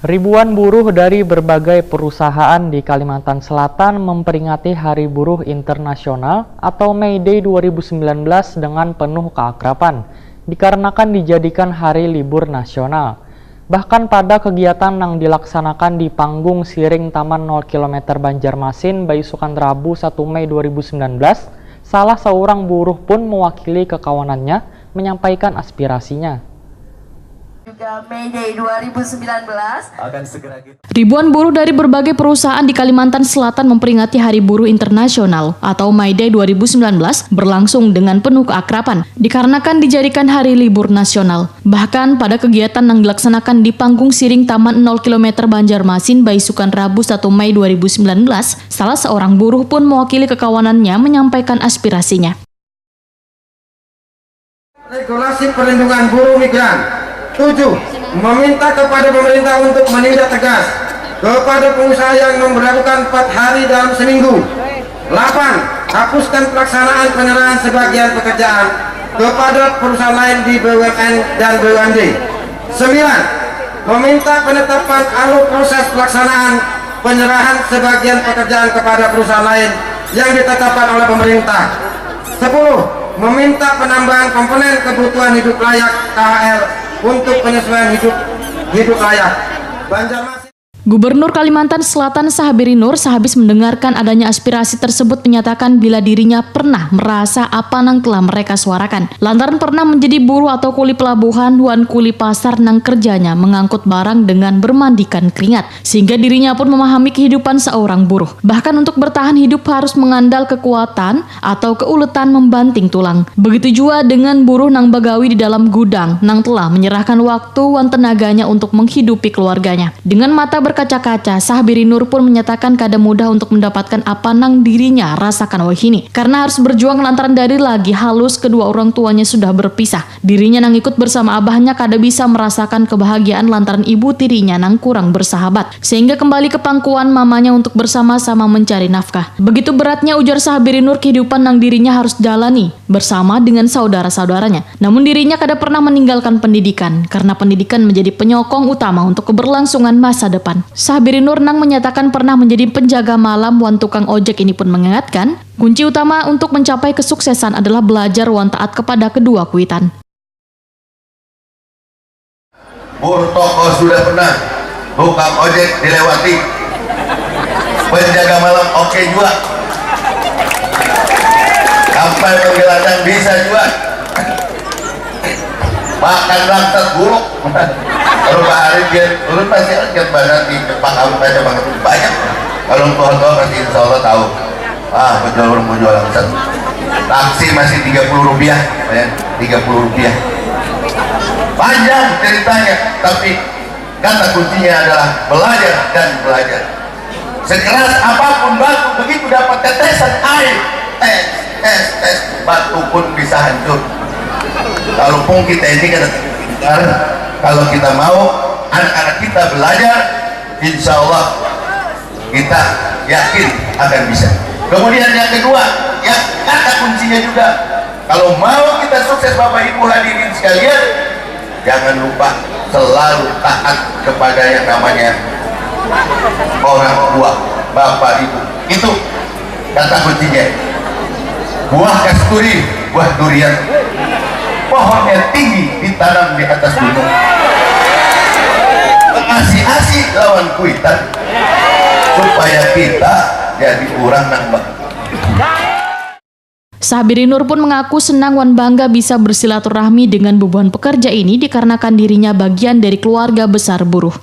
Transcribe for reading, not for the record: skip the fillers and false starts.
Ribuan buruh dari berbagai perusahaan di Kalimantan Selatan memperingati Hari Buruh Internasional atau May Day 2019 dengan penuh keakraban, dikarenakan dijadikan hari libur nasional. Bahkan pada kegiatan yang dilaksanakan di panggung Siring Taman 0 km Banjarmasin, Baisukan Rabu 1 Mei 2019, salah seorang buruh pun mewakili kekawanannya menyampaikan aspirasinya. Juga May Day 2019 akan segera Ribuan buruh dari berbagai perusahaan di Kalimantan Selatan memperingati Hari Buruh Internasional atau May Day 2019 berlangsung dengan penuh keakraban dikarenakan dijadikan hari libur nasional. Bahkan pada kegiatan yang dilaksanakan di panggung Siring Taman 0 km Banjarmasin, Baisukan Rabu 1 Mei 2019, salah seorang buruh pun mewakili kekawanannya menyampaikan aspirasinya. Regulasi perlindungan buruh migran. 7. Meminta kepada pemerintah untuk menindak tegas kepada pengusaha yang memberlakukan 4 hari dalam seminggu. 8. Hapuskan pelaksanaan penyerahan sebagian pekerjaan kepada perusahaan lain di BUMN dan BUMD. 9. Meminta penetapan alur proses pelaksanaan penyerahan sebagian pekerjaan kepada perusahaan lain yang ditetapkan oleh pemerintah. 10. Meminta penambahan komponen kebutuhan hidup layak KHL untuk penyesuaian hidup layak. Banjarmasin. Gubernur Kalimantan Selatan Sahabiri Nur sehabis mendengarkan adanya aspirasi tersebut menyatakan bila dirinya pernah merasa apa yang telah mereka suarakan. Lantaran pernah menjadi buruh atau kuli pelabuhan wan kuli pasar nang kerjanya mengangkut barang dengan bermandikan keringat. Sehingga dirinya pun memahami kehidupan seorang buruh. Bahkan untuk bertahan hidup harus mengandal kekuatan atau keuletan membanting tulang. Begitu juga dengan buruh nang bagawi di dalam gudang nang telah menyerahkan waktu wan tenaganya untuk menghidupi keluarganya. Dengan mata berkaca-kaca, Sahabiri Nur pun menyatakan kada mudah untuk mendapatkan apa nang dirinya rasakan wahini. Karena harus berjuang lantaran dari lagi halus kedua orang tuanya sudah berpisah. Dirinya nang ikut bersama abahnya kada bisa merasakan kebahagiaan lantaran ibu tirinya nang kurang bersahabat. Sehingga kembali ke pangkuan mamanya untuk bersama-sama mencari nafkah. Begitu beratnya ujar Sahabiri Nur kehidupan nang dirinya harus jalani bersama dengan saudara-saudaranya. Namun dirinya kada pernah meninggalkan pendidikan karena pendidikan menjadi penyokong utama untuk keberlangsungan masa depan. Sahabiri Nur nang menyatakan pernah menjadi penjaga malam wan tukang ojek ini pun mengingatkan, kunci utama untuk mencapai kesuksesan adalah belajar wan taat kepada kedua kuitan. buruh toko sudah pernah, tukang ojek dilewati, penjaga malam oke juga, kapal penggeladang bisa juga, makan lantas buruk. Kalau Pak Arif dia turun pasti akan banget di Jepang, kamu tanya banget banyak. Kalau tua-tua pasti insya Allah tahu. Penjual langsung. Taksi masih 30 rupiah, ya, 30 rupiah. Panjang ceritanya, tapi kata kuncinya adalah belajar dan belajar. Sekeras apapun batu, begitu dapat tetesan air, tes, batu pun bisa hancur. Kalau pun kita ini kalau kita mau anak-anak kita belajar, insya Allah kita yakin akan bisa. Kemudian yang kedua, yang kata kuncinya juga, kalau mau kita sukses Bapak Ibu hadirin sekalian, jangan lupa selalu taat kepada yang namanya orang tua, Bapak Ibu. Itu kata kuncinya. Buah kasturi, buah durian, pohonnya tinggi ditanam di atas gunung. Asik-asik lawan kuitan supaya kita jadi orang nambah. Sahabiri Nur pun mengaku senang wan bangga bisa bersilaturahmi dengan bebuan pekerja ini dikarenakan dirinya bagian dari keluarga besar buruh.